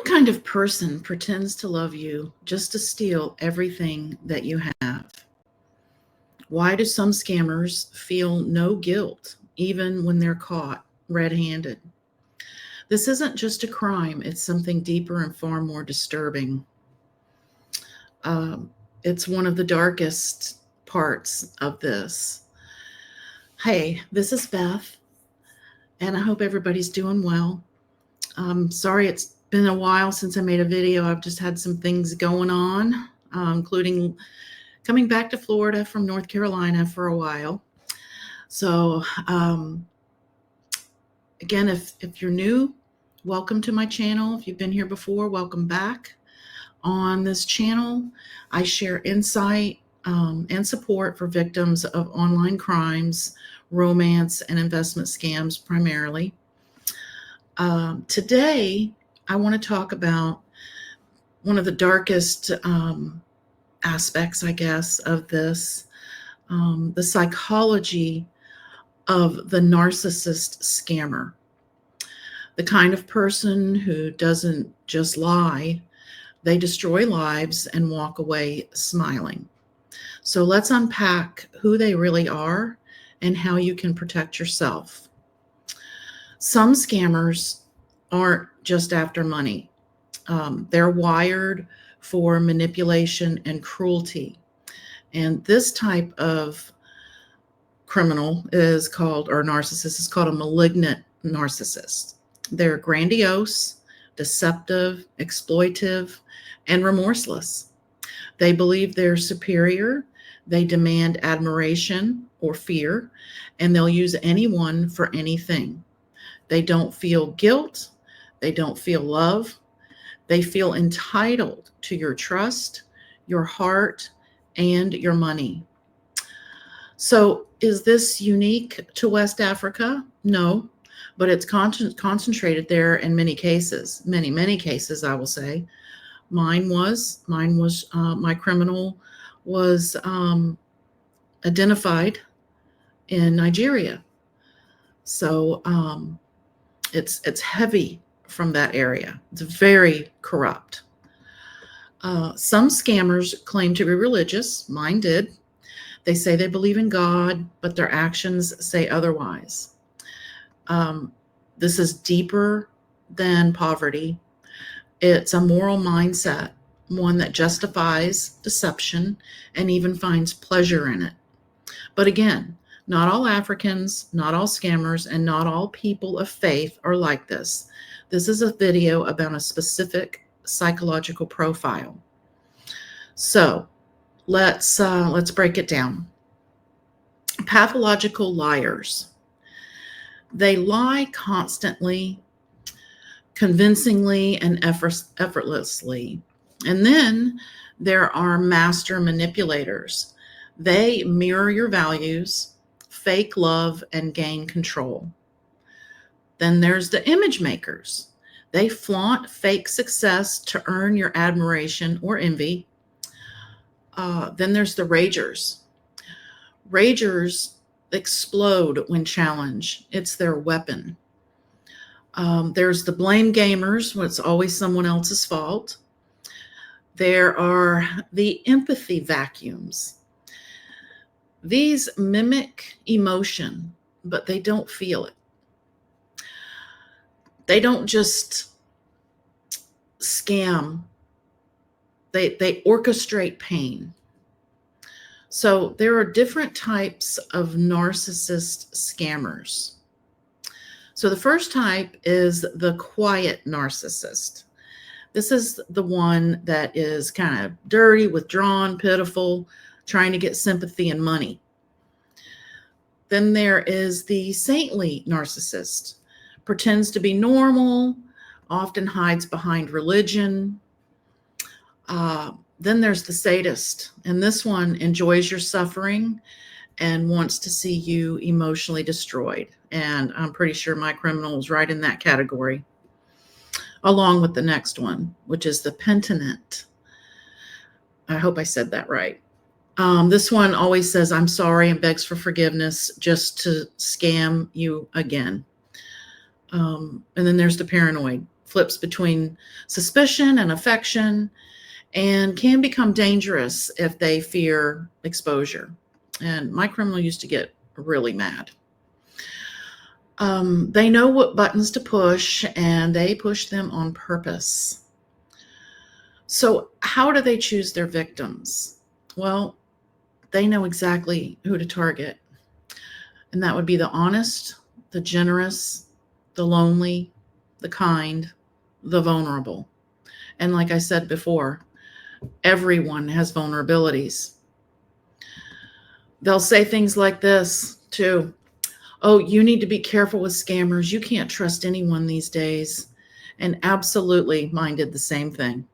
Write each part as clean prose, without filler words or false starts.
What kind of person pretends to love you just to steal everything that you have? Why do some scammers feel no guilt even when they're caught red-handed? This isn't just a crime, it's something deeper and far more disturbing. Um, it's one of the darkest parts of this. Hey, this is Beth, and I hope everybody's doing well. Sorry it's been a while since I made a video. I've just had some things going on, including coming back to Florida from North Carolina for a while. So again, if you're new, welcome to my channel. If you've been here before, welcome back. On this channel, I share insight and support for victims of online crimes, romance, and investment scams primarily. Today, I want to talk about one of the darkest aspects, I guess, of this, the psychology of the narcissist scammer, the kind of person who doesn't just lie, they destroy lives and walk away smiling. So let's unpack who they really are and how you can protect yourself. Some scammers aren't just after money. They're wired for manipulation and cruelty. And this type of criminal is called, or narcissist is called a malignant narcissist. They're grandiose, deceptive, exploitive, and remorseless. They believe they're superior. They demand admiration or fear, and they'll use anyone for anything. They don't feel guilt. They don't feel love. They feel entitled to your trust, your heart, and your money. So is this unique to West Africa? No, but it's concentrated there in many cases, many cases, I will say. My criminal was identified in Nigeria. So it's heavy from that area. It's very corrupt. Some scammers claim to be religious. Mine did. They say they believe in God, but their actions say otherwise. This is deeper than poverty. It's a moral mindset, one that justifies deception and even finds pleasure in it. But again, not all Africans, not all scammers, and not all people of faith are like this. This is a video about a specific psychological profile. So let's break it down. Pathological liars. They lie constantly, convincingly, and effortlessly. And then there are master manipulators. They mirror your values, fake love, and gain control. Then there's the image makers. They flaunt fake success to earn your admiration or envy. Then there's the ragers. Ragers explode when challenged. It's their weapon. There's the blame gamers when it's always someone else's fault. There are the empathy vacuums. These mimic emotion, but they don't feel it. They don't just scam. They orchestrate pain. So there are different types of narcissist scammers. So the first type is the quiet narcissist. This is the one that is kind of dirty, withdrawn, pitiful, trying to get sympathy and money. Then there is the saintly narcissist, pretends to be normal, often hides behind religion. Then there's the sadist, and this one enjoys your suffering and wants to see you emotionally destroyed. And I'm pretty sure my criminal is right in that category, along with the next one, which is the penitent. I hope I said that right. This one always says, I'm sorry, and begs for forgiveness just to scam you again. And then there's the paranoid, flips between suspicion and affection, and can become dangerous if they fear exposure. And my criminal used to get really mad. They know what buttons to push, and they push them on purpose. So how do they choose their victims? Well, they know exactly who to target. And that would be the honest, the generous, the lonely, the kind, the vulnerable. And like I said before, everyone has vulnerabilities. They'll say things like this too. Oh, you need to be careful with scammers. You can't trust anyone these days. And absolutely, mine did the same thing.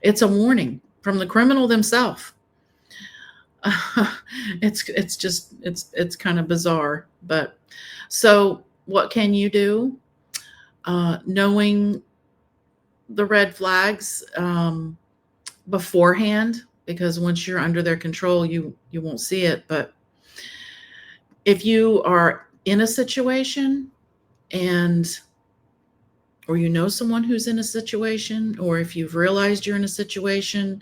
It's a warning from the criminal themselves. It's kind of bizarre. But so what can you do? Knowing the red flags beforehand, because once you're under their control, you won't see it. But if you are in a situation or you know someone who's in a situation, or if you've realized you're in a situation,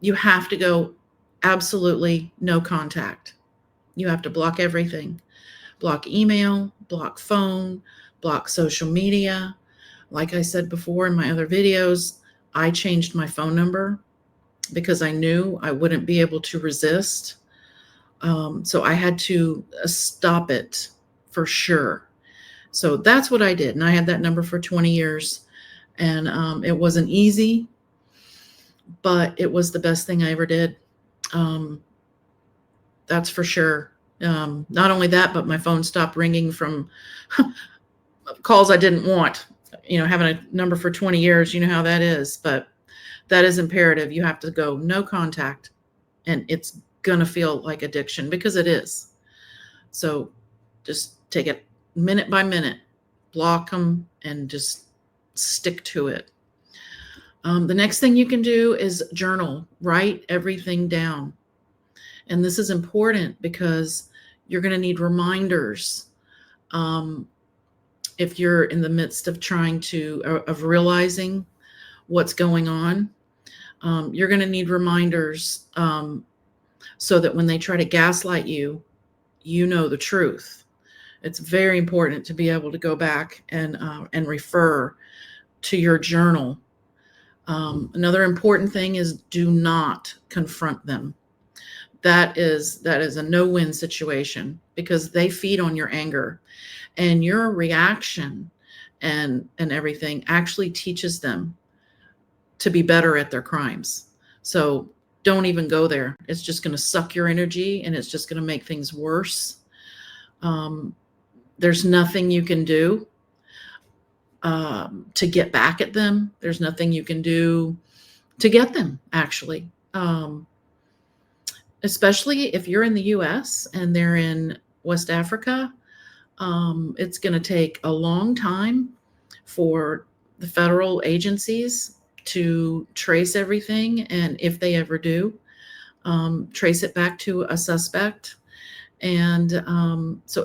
you have to go absolutely no contact. You have to block everything. Block email, block phone, block social media. Like I said before in my other videos, I changed my phone number because I knew I wouldn't be able to resist. So I had to stop it for sure. So that's what I did. And I had that number for 20 years. And it wasn't easy, but it was the best thing I ever did. That's for sure. Not only that, but my phone stopped ringing from calls I didn't want. Having a number for 20 years, you know how that is. But that is imperative. You have to go no contact. And it's going to feel like addiction, because it is. So just take it minute by minute, block them, and just stick to it. The next thing you can do is journal. Write everything down. And this is important because you're going to need reminders. If you're in the midst of of realizing what's going on, you're going to need reminders so that when they try to gaslight you, you know the truth. It's very important to be able to go back and refer to your journal. Another important thing is do not confront them. That is a no-win situation, because they feed on your anger, and your reaction and everything actually teaches them to be better at their crimes. So don't even go there. It's just going to suck your energy, and it's just going to make things worse. There's nothing you can do to get back at them. There's nothing you can do to get them, actually. Especially if you're in the US and they're in West Africa, it's going to take a long time for the federal agencies to trace everything. And if they ever do, trace it back to a suspect. And so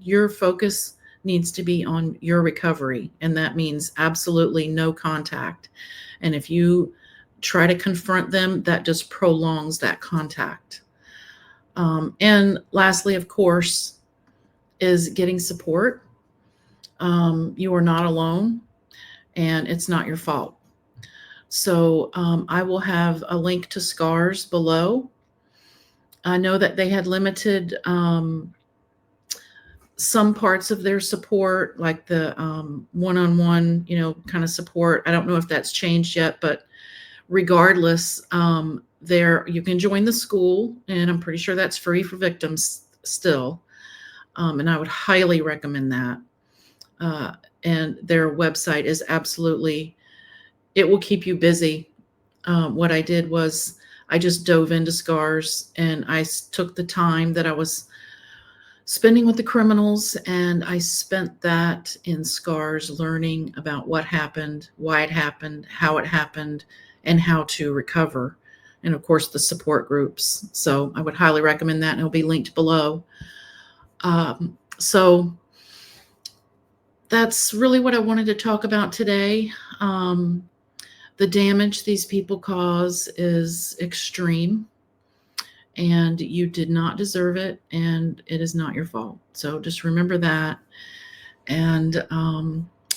your focus needs to be on your recovery. And that means absolutely no contact. And if you try to confront them, that just prolongs that contact. And lastly, of course, is getting support. You are not alone, and it's not your fault. So I will have a link to SCARS below. I know that they had limited some parts of their support, like the one-on-one, kind of support. I don't know if that's changed yet, but regardless, you can join the school, and I'm pretty sure that's free for victims still. And I would highly recommend that. And their website is it will keep you busy. What I did was I just dove into SCARS, and I took the time that I was spending with the criminals, and I spent that in SCARS learning about what happened, why it happened, how it happened, and how to recover. And of course, the support groups. So I would highly recommend that, and it'll be linked below. So that's really what I wanted to talk about today. The damage these people cause is extreme, and you did not deserve it, and it is not your fault. So just remember that. And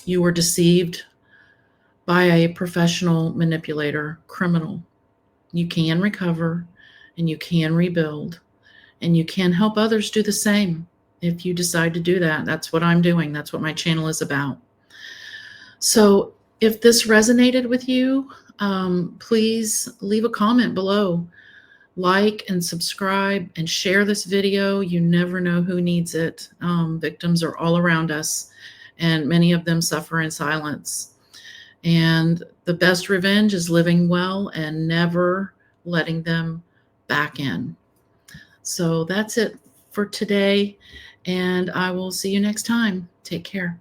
you were deceived by a professional manipulator, criminal. You can recover, and you can rebuild, and you can help others do the same if you decide to do that. That's what I'm doing. That's what my channel is about. So if this resonated with you, please leave a comment below. Like and subscribe and share this video. You never know who needs it. Victims are all around us, and many of them suffer in silence. And the best revenge is living well and never letting them back in. So that's it for today, and I will see you next time. Take care.